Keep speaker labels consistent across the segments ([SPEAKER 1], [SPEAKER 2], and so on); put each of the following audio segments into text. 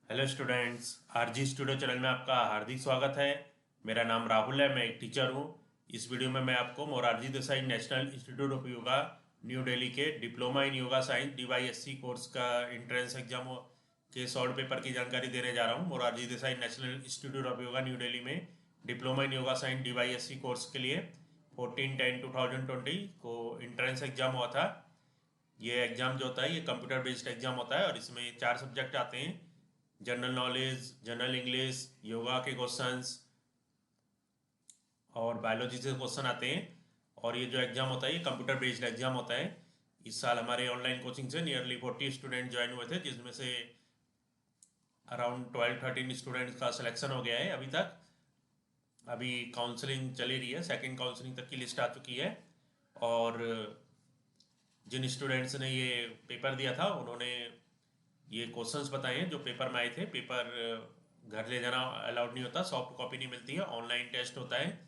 [SPEAKER 1] Hello students, RG studio channel में आपका हार्दिक स्वागत है। मेरा नाम राहुल है, मैं एक टीचर हूँ। इस वीडियो में मैं आपको Morarji Desai national institute of yoga new Delhi के diploma in yoga science DYSC course का एंट्रेंस एग्जाम के शॉर्ट पेपर की जानकारी देने जा रहा हूँ। Morarji Desai national institute of yoga new Delhi में diploma in yoga science DYSC course के लिए 14/10/2020 को एंट्रेंस एग्जाम हुआ था। ये एग्ज़ाम जो होता है ये कंप्यूटर बेस्ड एग्ज़ाम होता है और इसमें 4 सब्जेक्ट आते हैं: general knowledge, general English, yoga के क्वेश्चंस और बायोलॉजी से क्वेश्चन आते हैं। और ये जो एग्ज़ाम होता है ये कंप्यूटर बेस्ड एग्ज़ाम होता है। इस साल हमारे ऑनलाइन कोचिंग से नियरली 40 स्टूडेंट ज्वाइन हुए थे, जिसमें से अराउंड 12-13 स्टूडेंट्स का सिलेक्शन हो गया है अभी तक। अभी काउंसलिंग चली रही है, सेकेंड काउंसलिंग तक की लिस्ट आ चुकी है। और जिन स्टूडेंट्स ने ये पेपर दिया था उन्होंने ये क्वेश्चंस बताए हैं जो पेपर में आए थे। पेपर घर ले जाना अलाउड नहीं होता, सॉफ्ट कॉपी नहीं मिलती है, ऑनलाइन टेस्ट होता है।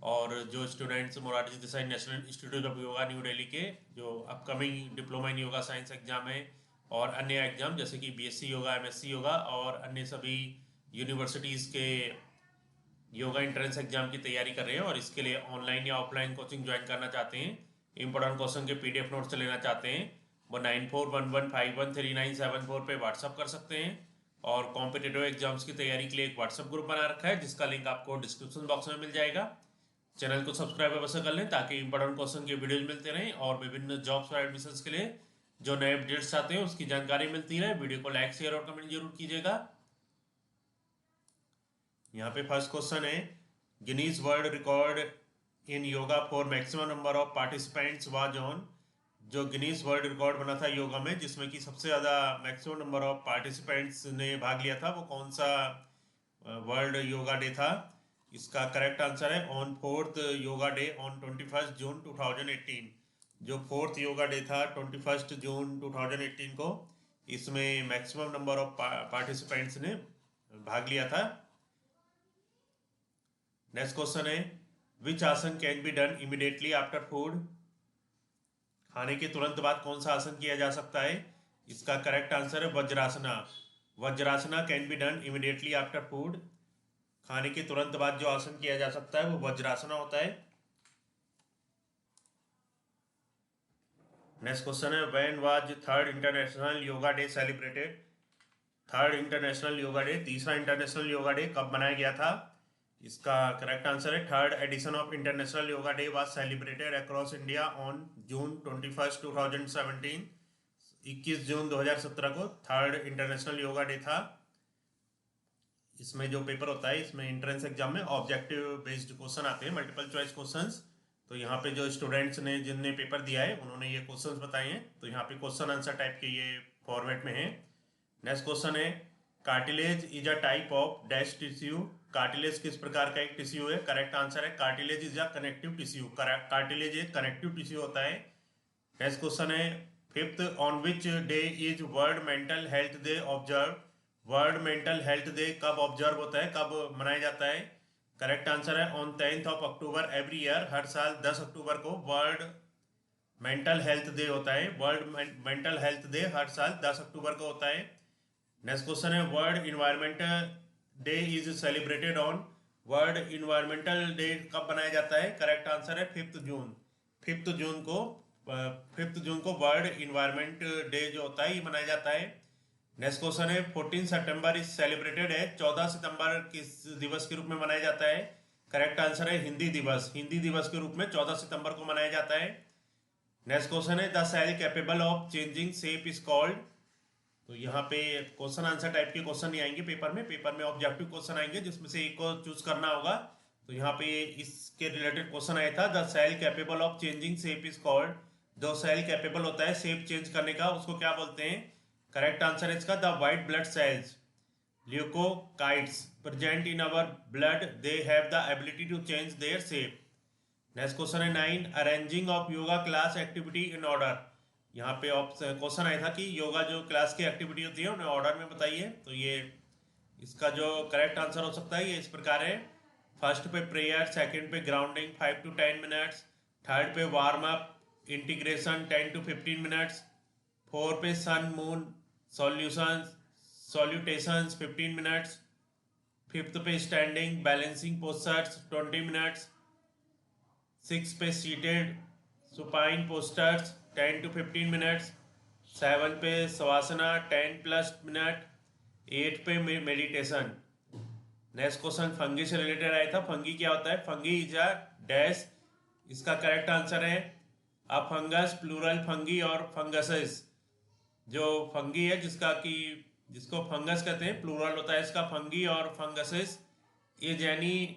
[SPEAKER 1] और जो students Morarji Desai national institute of yoga new Delhi के जो upcoming diploma in yoga science exam है और अन्य एग्जाम जैसे कि BSc योगा, MSc योगा और अन्य सभी यूनिवर्सिटीज़ के योगा एंट्रेंस एग्जाम की तैयारी कर रहे हैं और इसके लिए ऑनलाइन या ऑफलाइन कोचिंग ज्वाइन करना चाहते हैं, इंपॉर्टेंट क्वेश्चन के PDF नोट्स लेना चाहते हैं, वो 9411513974 पे व्हाट्सअप कर सकते हैं। और कॉम्पिटेटिव एग्जाम्स की तैयारी के लिए एक व्हाट्सअप ग्रुप बना रखा है जिसका लिंक आपको डिस्क्रिप्शन बॉक्स में मिल जाएगा। चैनल को सब्सक्राइब अवश्य कर लें ताकि इंपॉर्टेंट क्वेश्चन के वीडियोज मिलते रहें और विभिन्न जॉब्स और एडमिशन्स के लिए जो नए अपडेट्स आते हैं उसकी जानकारी मिलती रहे। वीडियो को लाइक, शेयर और कमेंट जरूर कीजिएगा। यहाँ पे फर्स्ट क्वेश्चन है, Guinness world record in yoga for maximum number of participants was on. जो गिनीज वर्ल्ड रिकॉर्ड बना था योगा में जिसमें कि सबसे ज़्यादा मैक्सिमम नंबर ऑफ पार्टिसिपेंट्स ने भाग लिया था, वो कौन सा वर्ल्ड योगा डे था? इसका करेक्ट आंसर है on fourth yoga day on 21 जून 2018। जो फोर्थ योगा डे था 21 जून 2018 को, इसमें मैक्सिमम नंबर ऑफ पार्टिसिपेंट्स ने भाग लिया था। नेक्स्ट क्वेश्चन है, विच आसन can be done immediately after food. खाने के तुरंत बाद कौन सा आसन किया जा सकता है? इसका करेक्ट आंसर है Vajrasana. Vajrasana can be done immediately after food. खाने के तुरंत बाद जो आसन किया जा सकता है वो वज्रासना होता है। नेक्स्ट क्वेश्चन है, when was third international yoga day celebrated. Third international yoga day, तीसरा इंटरनेशनल योगा डे कब मनाया गया था? इसका करेक्ट आंसर है third edition of international yoga day was celebrated across India on June 21, 2017। 21 जून 2017 को थर्ड इंटरनेशनल योगा डे था। इसमें जो पेपर होता है इसमें एंट्रेंस एग्जाम में ऑब्जेक्टिव बेस्ड क्वेश्चन आते हैं, मल्टीपल चॉइस क्वेश्चंस। तो यहाँ पे जो स्टूडेंट्स ने जिनने पेपर दिया है उन्होंने ये क्वेश्चंस बताए हैं, तो यहाँ पे क्वेश्चन आंसर टाइप के ये फॉर्मेट में है। नेक्स्ट क्वेश्चन है, cartilage is a type of dash tissue. Cartilage किस प्रकार का एक टिश्यू है? करेक्ट आंसर है cartilage is a connective tissue. Cartilage एक कनेक्टिव टिश्यू होता है। नेक्स्ट क्वेश्चन है, fifth on which day is world mental health day observe. World mental health day कब ऑब्जर्व होता है, कब मनाया जाता है? करेक्ट आंसर है on 10th of October every year. हर साल 10 अक्टूबर को वर्ल्ड मेंटल हेल्थ डे होता है। वर्ल्ड मेंटल हेल्थ डे हर साल 10 अक्टूबर को होता है। नेक्स्ट क्वेश्चन है, world environmental day is celebrated on. World environmental day कब मनाया जाता है? करेक्ट आंसर है 5 जून। 5 जून को 5 जून को वर्ल्ड इन्वायरमेंट डे जो होता है ये मनाया जाता है। नेक्स्ट क्वेश्चन है, 14 सितंबर इज सेलिब्रेटेड है। 14 सितंबर किस दिवस के रूप में मनाया जाता है? करेक्ट आंसर है हिंदी दिवस। हिंदी दिवस के रूप में 14 सितंबर को मनाया जाता है। नेक्स्ट क्वेश्चन है, the cell capable of changing shape is called. तो यहाँ पे क्वेश्चन आंसर टाइप के क्वेश्चन नहीं आएंगे पेपर में ऑब्जेक्टिव क्वेश्चन आएंगे जिसमें से एक को चूज करना होगा। तो यहाँ पे इसके रिलेटेड क्वेश्चन आया था, the cell capable of changing shape is called. जो सेल कैपेबल होता है शेप चेंज करने का उसको क्या बोलते हैं? करेक्ट आंसर है इसका the white blood cells. Leukocytes present in our blood, they have the ability to change their shape. Next question है 9, arranging of yoga class activity in order. यहाँ पे क्वेश्चन आया था कि योगा जो क्लास की एक्टिविटी होती है उन्हें ऑर्डर में बताइए। तो ये इसका जो करेक्ट आंसर हो सकता है ये इस प्रकार है, फर्स्ट पे प्रेयर, सेकंड पे ग्राउंडिंग 5 to 10 मिनट्स, थर्ड पे warm up integration 10 to 15 minutes, 4 पे sun moon solution salutations 15 minutes, fifth पे standing balancing postures 20 minutes, six पे seated supine postures 10 to 15 minutes, 7 पे सवासना 10+ मिनट, 8 पे मेडिटेशन। नेक्स्ट क्वेश्चन फंगी से related आया था। Fungi क्या होता है? Fungi is a dash. इसका करेक्ट आंसर है अ फंगस, प्लूरल फंगी और फंगसेस। जो फंगी है जिसको फंगस कहते हैं, प्लूरल होता है इसका फंगी और funguses. Is any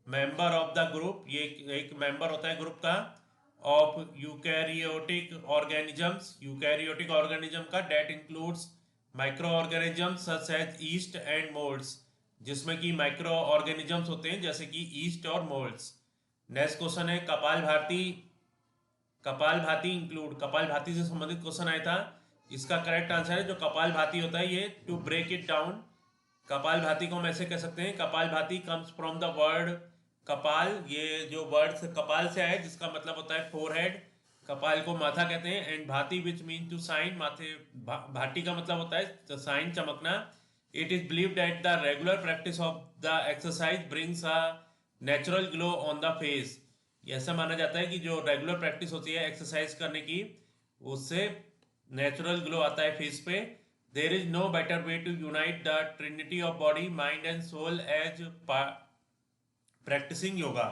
[SPEAKER 1] member of the group, ये एक मेंबर होता है ग्रुप का, of eukaryotic organisms, eukaryotic organism का, that includes micro organisms such as yeast and molds, जिसमें कि माइक्रो ऑर्गेनिजम्स होते हैं जैसे कि ईस्ट और मोल्ड्स। नेक्स्ट क्वेश्चन है कपालभाति इंक्लूड, कपालभाति से संबंधित क्वेश्चन आया था। इसका करेक्ट आंसर है जो कपालभाति होता है ये to break it down. Kapalbhati को हम ऐसे कह सकते हैं, kapalbhati comes from the word kapal, ये जो वर्ड कपाल से आया जिसका मतलब होता है फोरहेड, कपाल को माथा कहते हैं, एंड भाति विच मीन टू साइन, माथे भाटी का मतलब होता है साइन, चमकना। It is believe that the regular practice of the exercise brings a natural glow on the face, ऐसा माना जाता है कि जो रेगुलर प्रैक्टिस होती है एक्सरसाइज करने की उससे नेचुरल ग्लो आता है फेस पे। There is no better way to unite the trinity of body mind and soul as practicing yoga.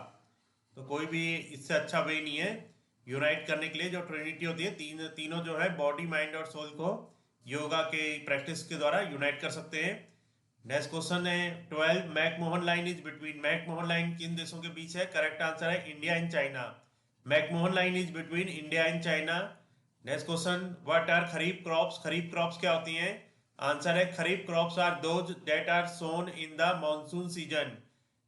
[SPEAKER 1] तो कोई भी इससे अच्छा वे नहीं है यूनाइट करने के लिए, जो ट्रिनिटी होती है तीनों जो है बॉडी माइंड और सोल को योगा के प्रैक्टिस के द्वारा यूनाइट कर सकते हैं। नेक्स्ट क्वेश्चन है 12 McMahon line is between, McMahon line किन देशों के बीच है? करेक्ट आंसर है India and China. McMahon line is between India and China. Next question what are kharif crops, kharif crops क्या होती हैं? आंसर है kharif crops are those that are sown in the monsoon season.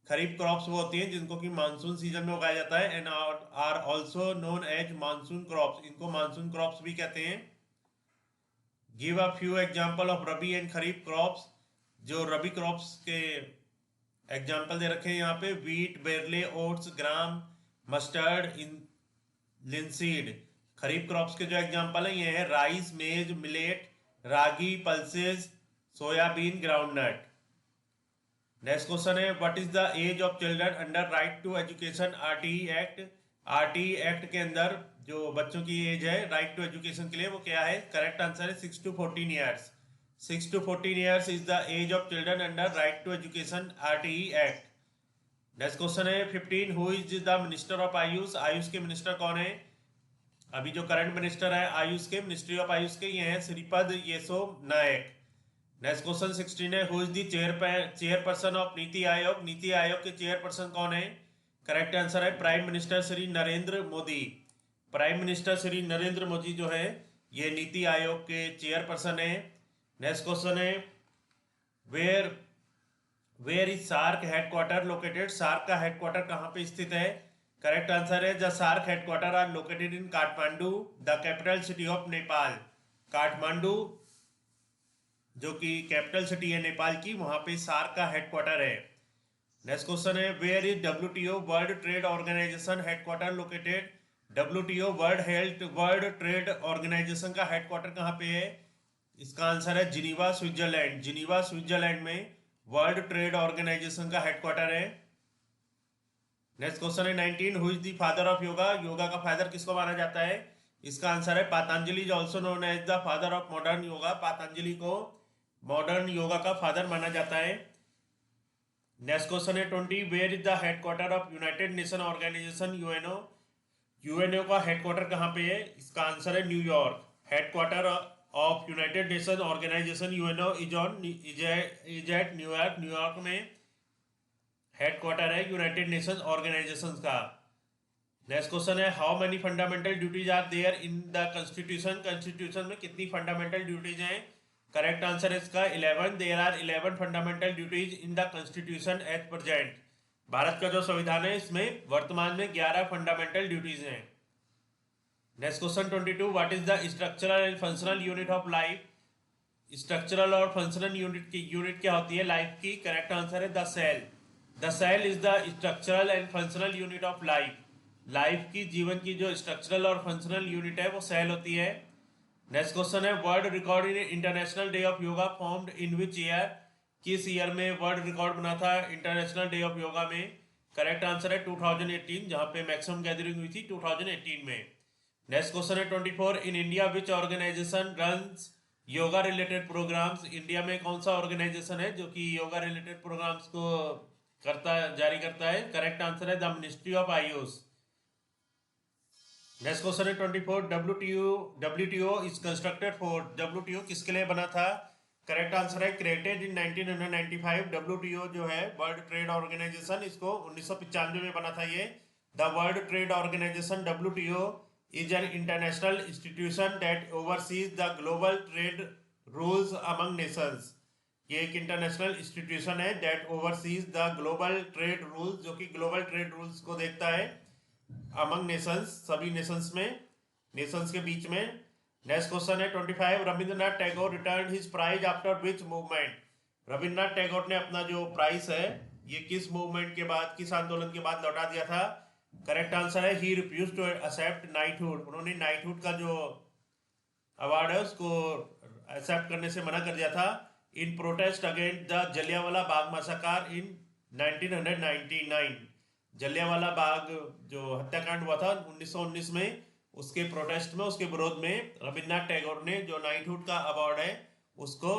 [SPEAKER 1] Kharif crops वो होती हैं जिनको कि मानसून सीजन में उगाया जाता है, and are also known as monsoon crops, इनको मानसून क्रॉप्स भी कहते हैं। Give a few example of rabi and kharif crops, जो रबी क्रॉप्स के एग्जांपल दे रखे हैं यहाँ पे, wheat, barley, oats, gram, mustard, linseed. Kharif crops के जो एग्जांपल है ये है rice, maize, millet, ragi, pulses, soybean, groundnut. Next question है what is the age of children under right to education RTE act. RTE act के अंदर जो बच्चों की एज है राइट टू एजुकेशन के लिए वो क्या है? करेक्ट आंसर है 6 to 14 years. 6 to 14 years is the age of children under right to education RTE Act. Next question है 15 who is the minister of Ayush, Ayush के मिनिस्टर कौन है? अभी जो करंट मिनिस्टर है आयुष के, मिनिस्ट्री ऑफ आयुष के, ये हैं श्रीपद येसो नायक। नेक्स्ट क्वेश्चन 16 है who is the chairperson of NITI Aayog, NITI Aayog के चेयरपर्सन कौन है? करेक्ट आंसर है prime minister Shri Narendra Modi. Prime minister Shri Narendra Modi जो है ये नीति आयोग के चेयरपर्सन है। नेक्स्ट क्वेश्चन है where is SAARC headquarter located, SAARC का हेडक्वार्टर कहाँ पे स्थित है? करेक्ट आंसर है the SAARC headquarter are located in Kathmandu, the capital city of Nepal. Kathmandu जो कि कैपिटल सिटी है नेपाल की, वहां पे सार्क का हेडक्वार्टर है। नेक्स्ट क्वेश्चन है where is WTO world trade organisation headquarter located, WTO world trade organisation का हेडक्वार्टर कहाँ पे है? इसका आंसर है जिनीवा स्विट्जरलैंड, जिनीवा स्विट्जरलैंड में वर्ल्ड ट्रेड ऑर्गेनाइजेशन का हेडक्वार्टर है। नेक्स्ट क्वेश्चन है 19 who is the father of yoga, yoga का फादर किसको माना जाता है? इसका आंसर है Patanjali, is also known as the father of modern yoga, Patanjali को मॉडर्न योगा का फादर माना जाता है। नेक्स्ट क्वेश्चन है 20 where is the headquarter of united nation organisation UNO, UNO का हेडक्वार्टर कहाँ पे है? इसका आंसर है New York. Headquarter of united nation organisation UNO is at New York, New York में हेडक्वार्टर है यूनाइटेड नेशन ऑर्गेनाइजेशन का। नेक्स्ट क्वेश्चन है how many fundamental duties are there in the constitution, constitution में कितनी फंडामेंटल ड्यूटीज हैं? करेक्ट आंसर है इसका 11, there are 11 fundamental duties in the constitution at present. Bharat का जो संविधान है इसमें वर्तमान में 11 फंडामेंटल ड्यूटीज हैं। Next question 22 what is the structural and functional unit of life, structural और फंक्शनल यूनिट क्या होती है लाइफ की? करेक्ट आंसर है the cell, the cell is the structural and functional unit of life. Life की, जीवन की जो स्ट्रक्चरल और फंक्शनल यूनिट है वो सेल होती है। नेक्स्ट क्वेश्चन है world record in international day of yoga formed in which year, किस ईयर में वर्ल्ड रिकॉर्ड बना था इंटरनेशनल डे ऑफ योगा में? करेक्ट आंसर है 2018, जहां पे मैक्सिमम गैदरिंग हुई थी 2018 में। नेक्स्ट क्वेश्चन है 24, in India which organisation runs yoga related programmes? India में कौन सा ऑर्गेनाइजेशन है जो कि योगा रिलेटेड प्रोग्राम्स को जारी करता है? करेक्ट आंसर है the ministry of Ayush. Next question है 24, WTO is constructed for? WTO किसके लिए बना था? करेक्ट आंसर है क्रिएटेड इन 1995। डब्ल्यूटीओ जो है वर्ल्ड ट्रेड ऑर्गेनाइजेशन, इसको 1995 में बना था ये। The world trade organisation WTO is an international institution that oversees the global trade rules among nations. ये एक इंटरनेशनल इंस्टीट्यूशन है that oversees the global trade rules, जो कि ग्लोबल ट्रेड रूल्स को देखता है अमंग नेशंस, सभी नेशंस में, नेशंस के बीच में। नेक्स्ट क्वेश्चन है 25, Rabindranath Tagore return his prize after which movement? Rabindranath Tagore ने अपना जो प्राइज है ये किस मूवमेंट के बाद, किस आंदोलन के बाद लौटा दिया था? करेक्ट आंसर है he refuse to accept knighthood. उन्होंने नाइटहुड का जो अवार्ड है उसको एक्सेप्ट करने से मना कर दिया था in protest against the Jallianwala Bagh massacre in 1999। Jallianwala Bagh जो हत्याकांड हुआ था 1919 में, उसके प्रोटेस्ट में, उसके विरोध में रविन्द्रनाथ टैगोर ने जो नाइटहुड का अवार्ड है उसको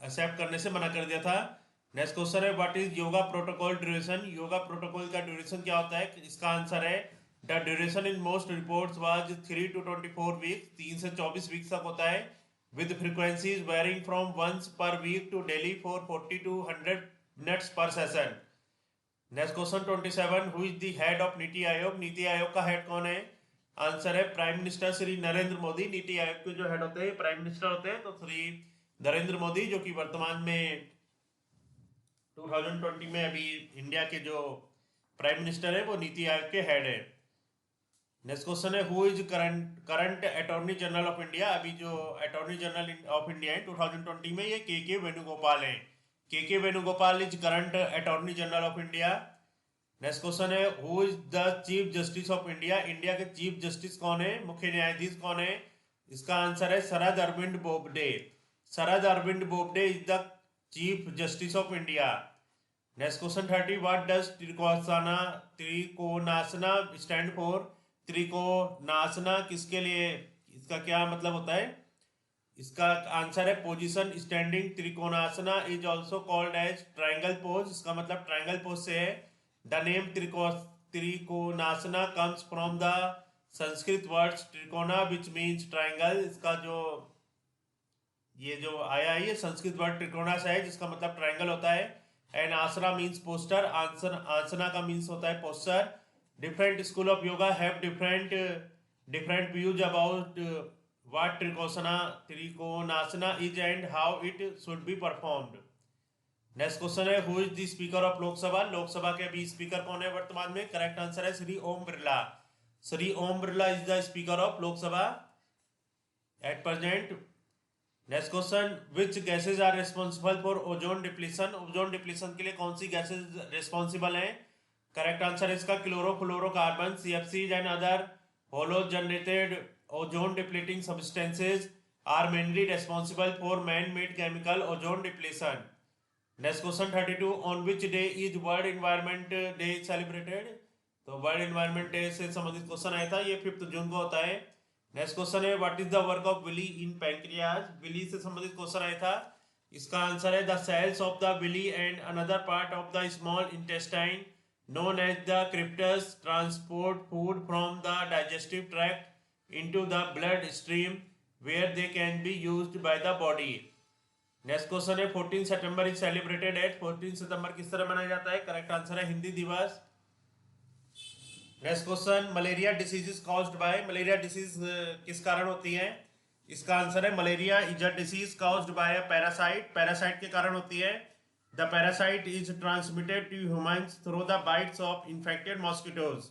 [SPEAKER 1] एक्सेप्ट करने से मना कर दिया था। नेक्स्ट क्वेश्चन है what is yoga protocol duration? Yoga protocol का ड्यूरेशन क्या होता है? इसका आंसर है the duration in most reports was 3 to 24 weeks, 3 से 24 वीक्स तक होता है, with frequencies varying from once per week to daily for 40 to 100 minutes per session. Next question 27, who is the head of NITI Aayog? NITI आयोग का head कौन है? Answer है prime minister Shri Narendra Modi. नीति आयोग के जो हेड होते हैं प्राइम मिनिस्टर होते हैं, तो श्री नरेंद्र मोदी, जो कि वर्तमान में 2020 में अभी इंडिया के जो प्राइम मिनिस्टर है वो नीति आयोग के हेड है। नेक्स्ट क्वेश्चन है who is current attorney general of India? अभी जो अटॉर्नी जनरल ऑफ इंडिया है 2020 में, ये के वेणुगोपाल हैं। K Venugopal is current attorney general of India. Next question है who is the chief justice of India? India के चीफ जस्टिस कौन है, मुख्य न्यायाधीश कौन है? इसका आंसर है Sharad Arvind Bobde. Sharad Arvind Bobde is the chief justice of India. Next question 30, what does Trikonasana stand for? Trikonasana किसके लिए, इसका क्या मतलब होता है? इसका आंसर है position standing. Trikonasana is also called as triangle pose, इसका मतलब ट्राइंगल पोज से है। The name Trikonasana comes from the Sanskrit words trikona which means triangle. इसका जो ये जो आया है ये संस्कृत वर्ड त्रिकोणा से है, जिसका मतलब ट्राइंगल होता है। And asana means posture, asana का मीन्स होता है posture. Different school of yoga have different views about what Trikonasana is and how it should be performed. Next question है who is the speaker of Lok Sabha? Lok Sabha के अभी स्पीकर कौन है वर्तमान में? करेक्ट आंसर है Shri Om Birla. Shri Om Birla is the speaker of Lok Sabha at present. Next question which gases are responsible for ozone depletion? Ozone depletion के लिए कौन सी गैसेज रिस्पॉन्सिबल है? करेक्ट आंसर है इसका chlorofluorocarbon. CFCs and other halogenated ozone depleting substances are mainly responsible for man made chemical ozone depletion. Next question 32, on which day is world environment day celebrated? तो world environment day से संबंधित question आया था, ये 5 जून को होता है। Next question है what is the work of villi in pancreas? Villi से संबंधित क्वेश्चन आया था, इसका आंसर है the cells of the villi and another part of the small intestine known as the cryptus transport food from the digestive tract into the blood stream where they can be used by the body. Next question है 14 सितंबर is celebrated eight? 14 सितंबर किस तरह मनाया जाता है? Correct answer है हिंदी दिवस। Next question malaria disease is caused by? Malaria disease किस कारण होती है? इसका आंसर है malaria is a disease caused by a parasite. Parasite के कारण होती है। The parasite is transmitted to humans through the bites of infected mosquitoes.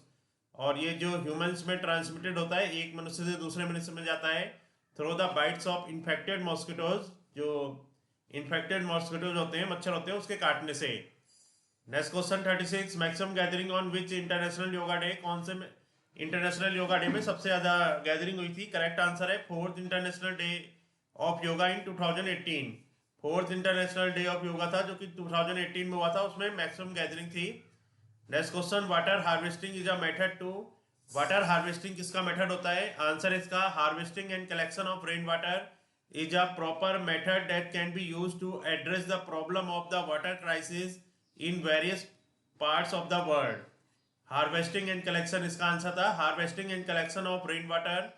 [SPEAKER 1] और ये जो humans में transmitted होता है, एक मनुष्य से दूसरे मनुष्य में जाता है through the bites of infected mosquitoes। जो infected mosquitoes होते हैं, मच्छर होते हैं, उसके काटने से। Next question 36, maximum gathering on which international yoga day? कौन से इंटरनेशनल योगा डे में सबसे ज़्यादा गैदरिंग हुई थी? करेक्ट आंसर है 4th international day of yoga in 2018। 4th international day of yoga था जो कि 2018 में हुआ था, उसमें मैक्सिमम गैदरिंग थी। Next question, water harvesting is a method to, water harvesting किसका मेथड होता है? आंसर इसका harvesting and collection of rain water is a proper method that can be used to address the problem of the water crisis in various parts of the world. Harvesting and collection इसका answer था। Harvesting and collection of rain water,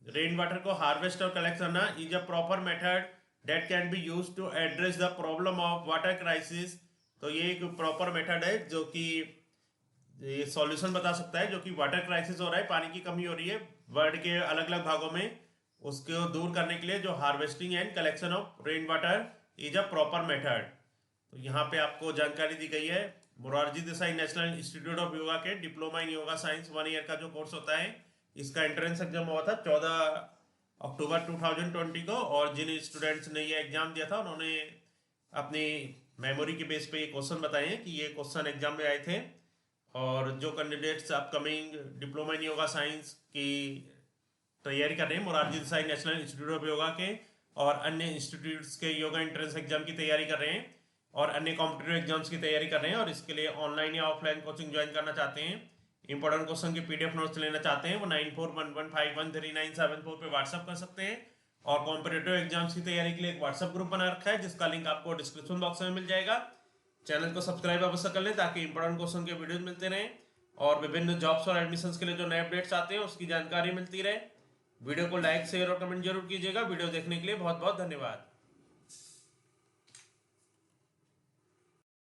[SPEAKER 1] rain water को harvest और collect करना is a proper method that can be use to address the problem of water crisis. तो ये एक proper method है जो कि ये सॉल्यूशन बता सकता है, जो कि वाटर क्राइसिस हो रहा है, पानी की कमी हो रही है वर्ल्ड के अलग अलग भागों में, उसको दूर करने के लिए जो harvesting and collection of rain water is a proper method. तो यहाँ पे आपको जानकारी दी गई है। Morarji Desai national institute of yoga के diploma in yoga science 1 year का जो कोर्स होता है, इसका एंट्रेंस एग्जाम हुआ था 14 अक्टूबर 2020 को, और जिन स्टूडेंट्स ने ये एग्जाम दिया था उन्होंने अपनी मेमोरी के बेस पे ये क्वेश्चन बताए हैं कि ये क्वेश्चन एग्जाम में आए थे। और जो candidates upcoming diploma in yoga science की तैयारी कर रहे हैं, Morarji Desai national institute of yoga के और अन्य इंस्टीट्यूट्स के योगा एंट्रेंस एग्जाम की तैयारी कर रहे हैं और अन्य कॉम्पिटेटिव एग्जाम्स की तैयारी कर रहे हैं और इसके लिए ऑनलाइन या ऑफलाइन कोचिंग ज्वाइन करना चाहते हैं, इंपॉर्टेंट क्वेश्चन के पीडीएफ नोट्स लेना चाहते हैं, वो 9411513974 पे व्हाट्सअप कर सकते हैं। और कॉम्पिटेटिव एग्जाम्स की तैयारी के लिए एक व्हाट्सअप ग्रुप बना रखा है जिसका लिंक आपको डिस्क्रिप्शन बॉक्स में मिल जाएगा। चैनल को सब्सक्राइब अवश्य कर लें ताकि इंपॉर्टेंट क्वेश्चन के वीडियोज मिलते रहें और विभिन्न जॉब्स और एडमिशंस के लिए जो नए अपडेट्स आते हैं उसकी जानकारी मिलती रहे। वीडियो को लाइक शेयर और कमेंट जरूर कीजिएगा। वीडियो देखने के लिए बहुत बहुत धन्यवाद।